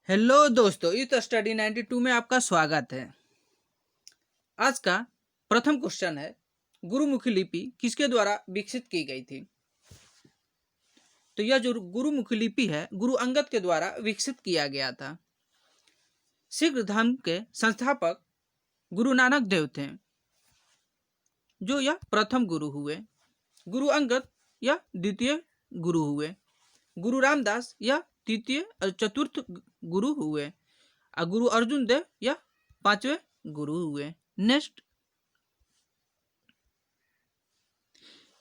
Hello दोस्तों, इस study 92 में आपका स्वागत है। आज का प्रथम क्वेश्चन है, गुरुमुखी लिपि किसके द्वारा विकसित की गई थी? तो यह जो गुरुमुखी लिपि है, गुरु अंगद के द्वारा विकसित किया गया था। सिख धर्म के संस्थापक गुरु नानक देव थे, जो यह प्रथम गुरु हुए। गुरु अंगद या द्वितीय गुरु हुए। गुरु रामदास या तृतीय और चतुर्थ गुरु हुए। और गुरु अर्जुन देव या पांचवें गुरु हुए। नेक्स्ट,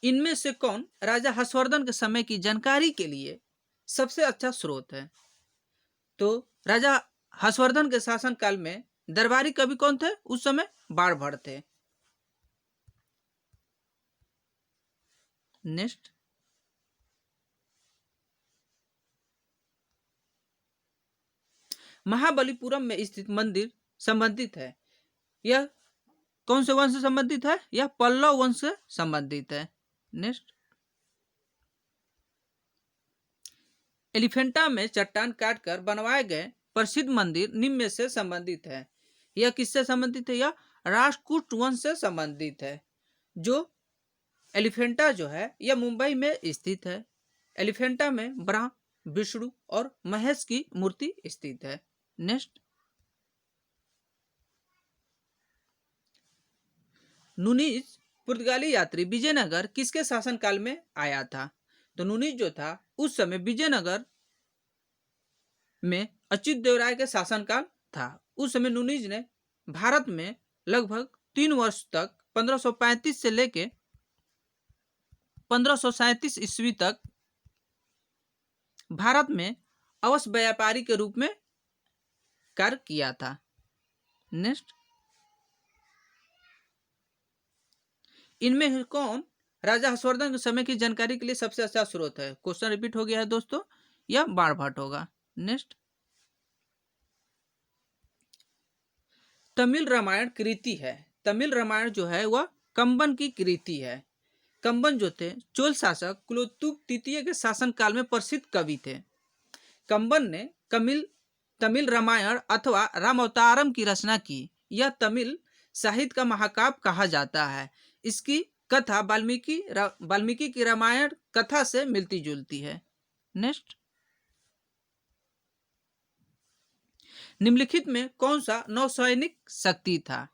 इनमें से कौन राजा हर्षवर्धन के समय की जानकारी के लिए सबसे अच्छा स्रोत है? तो राजा हर्षवर्धन के शासन काल में दरबारी कवि कौन थे? उस समय बाणभट्ट थे। नेक्स्ट, महाबलीपुरम में स्थित मंदिर संबंधित है। यह कौन से वंश से संबंधित है? यह पल्लव वंश से संबंधित है। नेक्स्ट, एलिफेंटा में चट्टान काटकर बनवाए गए प्रसिद्ध मंदिर निम्न में से संबंधित है। यह किससे संबंधित है? यह राष्ट्रकूट वंश से संबंधित है। जो एलिफेंटा जो है यह मुंबई में स्थित है। एलिफेंटा में ब्रह्मा, विष्णु और महेश की मूर्ति स्थित है। नेक्स्ट, नूनीज पुर्तगाली यात्री विजयनगर किसके शासन काल में आया था? तो नूनीज जो था उस समय विजयनगर में अच्युत देवराय के शासनकाल था। उस समय नूनीज ने भारत में लगभग 3 वर्ष तक 1535 से लेके 1537 ईस्वी तक भारत में अवश्य व्यापारी के रूप में कार्य किया था। नेक्स्ट, इनमें कौन राजा हर्षवर्धन के समय की जानकारी के लिए सबसे अच्छा स्रोत है? क्वेश्चन रिपीट हो गया है दोस्तों, यह बाणभट्ट होगा। नेक्स्ट, तमिल रामायण कृति है। तमिल रामायण जो है वह कंबन की कृति है। कंबन जो थे चोल शासक कुलोत्तुंग तृतीय के शासन काल में प्रसिद्ध कवि थे। कंबन ने तमिल रामायण अथवा रामावतारम की रचना की। यह तमिल साहित्य का महाकाव्य कहा जाता है। इसकी कथा वाल्मीकि की रामायण कथा से मिलती जुलती है। नेक्स्ट, निम्नलिखित में कौन सा नौसैनिक शक्ति था?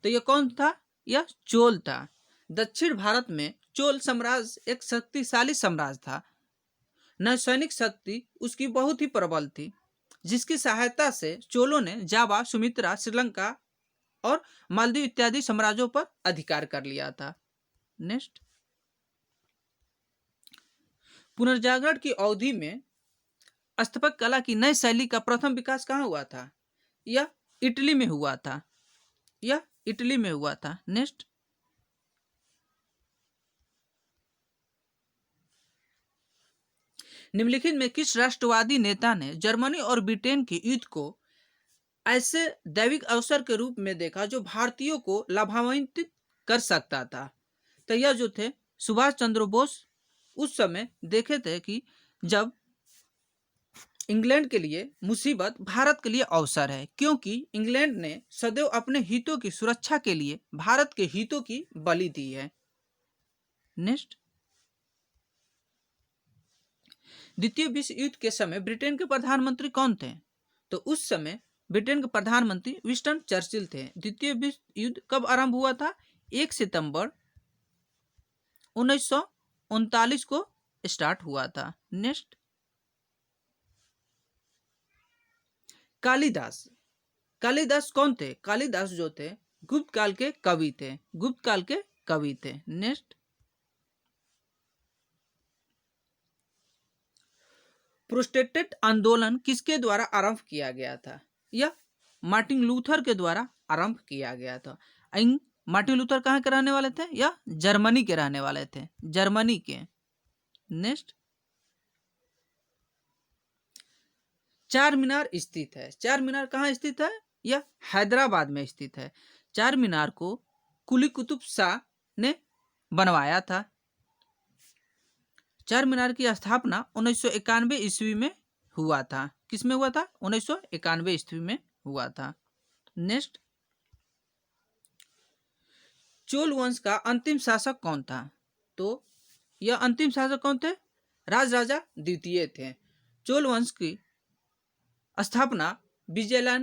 तो यह कौन था? यह चोल था। दक्षिण भारत में चोल साम्राज्य एक शक्तिशाली साम्राज्य था। नौसैनिक शक्ति उसकी बहुत ही प्रबल थी, जिसकी सहायता से चोलों ने जावा, सुमित्रा, श्रीलंका और मालदीव इत्यादि साम्राज्यों पर अधिकार कर लिया था। नेक्स्ट, पुनर्जागरण की अवधि में स्थापत्य कला की नई शैली का प्रथम विकास कहाँ हुआ था? यह इटली में हुआ था। यह इटली में हुआ था। नेक्स्ट, निम्नलिखित में किस राष्ट्रवादी नेता ने जर्मनी और ब्रिटेन के युद्ध को ऐसे दैविक अवसर के रूप में देखा जो भारतीयों को लाभान्वित कर सकता था? तो यह जो थे सुभाष चंद्र बोस उस समय देखे थे कि जब इंग्लैंड के लिए मुसीबत भारत के लिए अवसर है, क्योंकि इंग्लैंड ने सदैव अपने हितों की सुरक्षा के लिए भारत के हितों की बलि दी है। नेक्स्ट, द्वितीय विश्व युद्ध के समय ब्रिटेन के प्रधानमंत्री कौन थे? तो उस समय ब्रिटेन के प्रधानमंत्री विंस्टन चर्चिल थे। द्वितीय विश्व युद्ध कब आरंभ हुआ था? 1 सितंबर 1939 को स्टार्ट हुआ था। नेक्स्ट, कालिदास। कालिदास कौन थे? कालिदास जो थे गुप्त काल के कवि थे। गुप्त काल के कवि थे। नेक्स्ट, प्रोटेस्टेंट आंदोलन किसके द्वारा आरंभ किया गया था? यह मार्टिन लूथर के द्वारा आरंभ किया गया था। मार्टिन लूथर कहाँ के रहने वाले थे? यह जर्मनी के रहने वाले थे। जर्मनी के। नेक्स्ट, चार मीनार स्थित है। चार मीनार कहाँ स्थित है? यह हैदराबाद में स्थित है। चार मीनार को कुली कुतुब शाह ने बनवाया था। चार मीनार की स्थापना 1991 ईस्वी में हुआ था। किस में हुआ था? 1991 ईस्वी में हुआ था। नेक्स्ट, चोल वंश का अंतिम शासक कौन था? तो यह अंतिम शासक कौन थे? राजराजा द्वितीय थे। चोल वंश की स्थापना विजयलय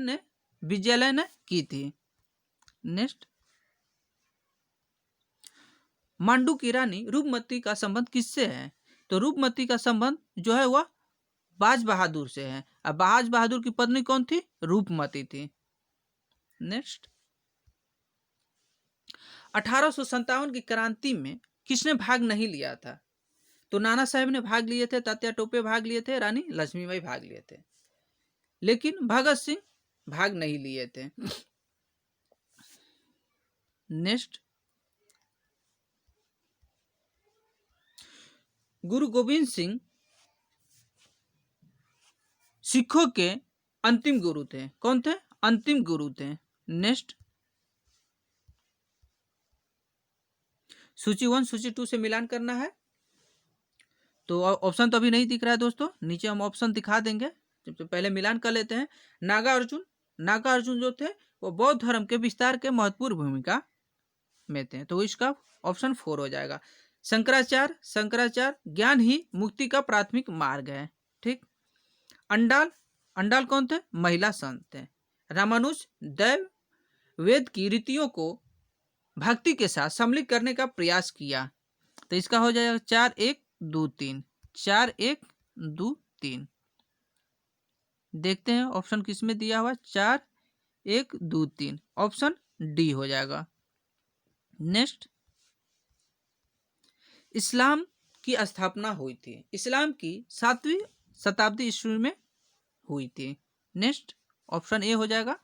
ने की थी। नेक्स्ट, मांडू की रानी रूपमती का संबंध किससे है? तो रूपमती का संबंध जो है वह बाज बहादुर से है। अब बाज बहादुर की पत्नी कौन थी? रूपमती थी। नेक्स्ट, 1857 की क्रांति में किसने भाग नहीं लिया था? तो नाना साहेब ने भाग लिए थे, तात्या टोपे भाग लिए थे, रानी लक्ष्मीबाई भाग लिए थे, लेकिन भगत सिंह भाग नहीं लिए थे। नेक्स्ट, गुरु गोविंद सिंह सिखों के अंतिम गुरु थे। कौन थे? अंतिम गुरु थे। नेक्स्ट, सूची 1 सूची 2 से मिलान करना है। तो ऑप्शन तो अभी नहीं दिख रहा है दोस्तों, नीचे हम ऑप्शन दिखा देंगे। सबसे पहले मिलान कर लेते हैं। नागा अर्जुन जो थे वो बौद्ध धर्म के विस्तार के महत्वपूर्ण भूमिका में थे, तो इसका ऑप्शन 4 हो जाएगा। शंकराचार्य ज्ञान ही मुक्ति का प्राथमिक मार्ग है। ठीक। अंडाल कौन थे? महिला संत थे। रामानुज दैव वेद की रीतियों को भक्ति के साथ सम्मिलित करने का प्रयास किया, तो इसका हो जाएगा 4 1 2 3। 4 1 2 3। देखते हैं ऑप्शन किस में दिया हुआ। 4 1 2 3, ऑप्शन डी हो जाएगा। नेक्स्ट, इस्लाम की स्थापना हुई थी। इस्लाम की 7वीं शताब्दी ईस्वी में हुई थी। नेक्स्ट, ऑप्शन ए हो जाएगा।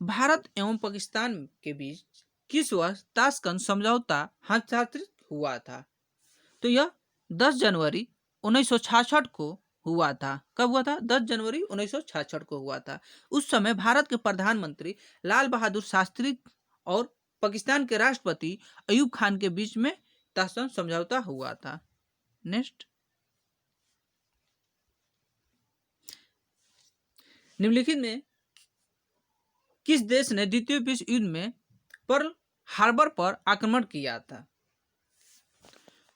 भारत एवं पाकिस्तान के बीच किस वर्ष ताशकंद समझौता हस्ताक्षरित हुआ था? तो यह 10 जनवरी 1966 को हुआ था। कब हुआ था? 10 जनवरी 1966 को हुआ था। उस समय भारत के प्रधानमंत्री लाल बहादुर शास्त्री और पाकिस्तान के राष्ट्रपति अयूब खान के बीच में ताशकंद समझौता हुआ था। नेक्स्ट, निम्नलिखित में किस देश ने द्वितीय विश्व युद्ध में पर्ल हार्बर पर आक्रमण किया था?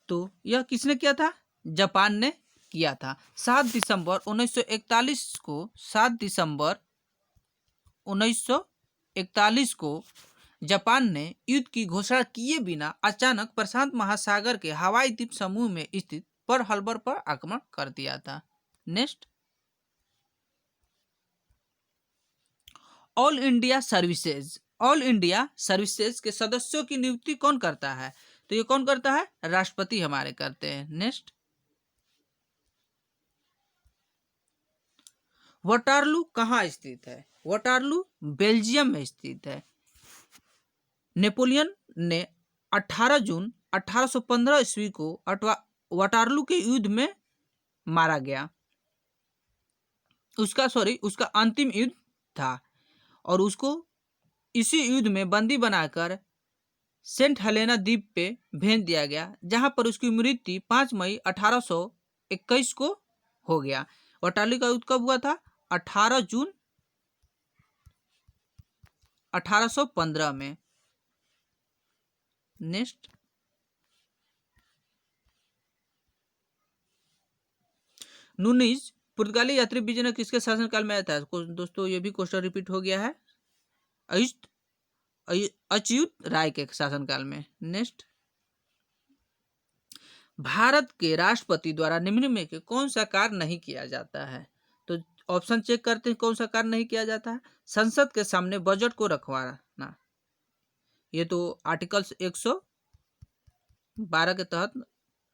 तो यह किसने किया था? जापान ने किया था। 7 दिसंबर 1941 को 7 दिसंबर 1941 को जापान ने युद्ध की घोषणा किए बिना अचानक प्रशांत महासागर के हवाई द्वीप समूह में स्थित पर्ल हार्बर पर आक्रमण कर दिया था। नेक्स्ट, ऑल इंडिया सर्विसेज के सदस्यों की नियुक्ति कौन करता है? तो ये कौन करता है? राष्ट्रपति हमारे करते हैं। नेक्स्ट, वाटरलू कहाँ स्थित है? वाटरलू बेल्जियम में स्थित है। नेपोलियन ने 18 जून 1815 ईस्वी को वाटरलू के युद्ध में मारा गया। उसका अंतिम युद्ध था और उसको इसी युद्ध में बंदी बनाकर सेंट हेलेना द्वीप पे भेज दिया गया, जहां पर उसकी मृत्यु 5 मई 1821 को हो गया। वाटरलू का युद्ध कब हुआ था? 18 जून 1815 में। नेक्स्ट, नूनीज पुर्तगाली यात्री विजय किसके शासनकाल में आया था? दोस्तों ये भी क्वेश्चन रिपीट हो गया है। अच्युत राय के शासनकाल में। नेक्स्ट, भारत के राष्ट्रपति द्वारा निम्न में के कौन सा कार्य नहीं किया जाता है? तो ऑप्शन चेक करते हैं कौन सा कार्य नहीं किया जाता है। संसद के सामने बजट को रखवाना, ये तो आर्टिकल 112 के तहत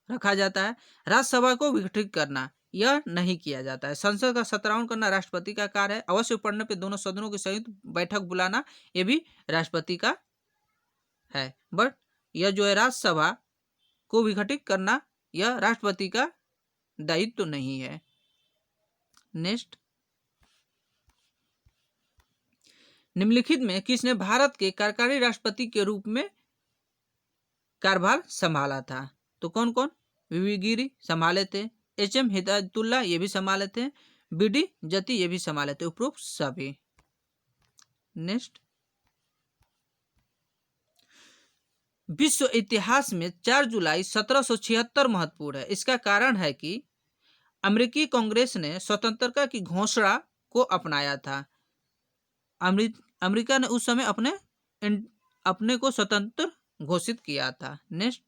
रखा जाता है। राज्यसभा को विघटित करना, यह नहीं किया जाता है। संसद का सत्रावन करना राष्ट्रपति का कार्य है। आवश्यक पड़ने पर दोनों सदनों की संयुक्त बैठक बुलाना, यह भी राष्ट्रपति का है। बट यह जो है राज्यसभा को विघटित करना, यह राष्ट्रपति का दायित्व तो नहीं है। नेक्स्ट, निम्नलिखित में किसने भारत के कार्यकारी राष्ट्रपति के रूप में कार्यभार संभाला था? तो कौन कौन? वीवी गिरी संभाले थे, HM हिदायतुल्ला ये भी संभाले थे, BD जती ये भी संभाले थे, उपरोक्त सभी। नेक्स्ट, विश्व इतिहास में 4 जुलाई 1776 महत्वपूर्ण है। इसका कारण है कि अमेरिकी कांग्रेस ने स्वतंत्रता की घोषणा को अपनाया था। अमेरिका ने उस समय अपने को स्वतंत्र घोषित किया था। नेक्स्ट,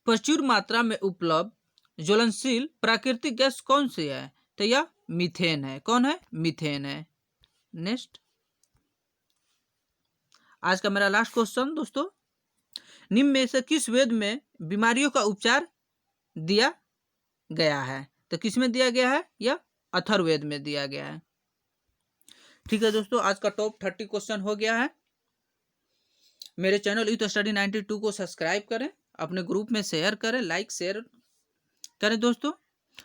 प्रचुर मात्रा में उपलब्ध ज्वलनशील प्राकृतिक गैस कौन सी है? तो यह मीथेन है। कौन है? मीथेन है। नेक्स्ट, आज का मेरा लास्ट क्वेश्चन दोस्तों, निम्न में से किस वेद में बीमारियों का उपचार दिया गया है? तो किस में दिया गया है? यह अथर्ववेद में दिया गया है। ठीक है दोस्तों, आज का टॉप 30 क्वेश्चन हो गया है। मेरे चैनल यूथ स्टडी 92 को सब्सक्राइब करें, अपने ग्रुप में शेयर करें, लाइक शेयर करें दोस्तों।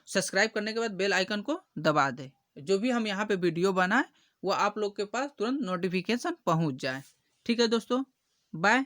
सब्सक्राइब करने के बाद बेल आइकन को दबा दें, जो भी हम यहाँ पे वीडियो बनाए वो आप लोग के पास तुरंत नोटिफिकेशन पहुँच जाए। ठीक है दोस्तों, बाय।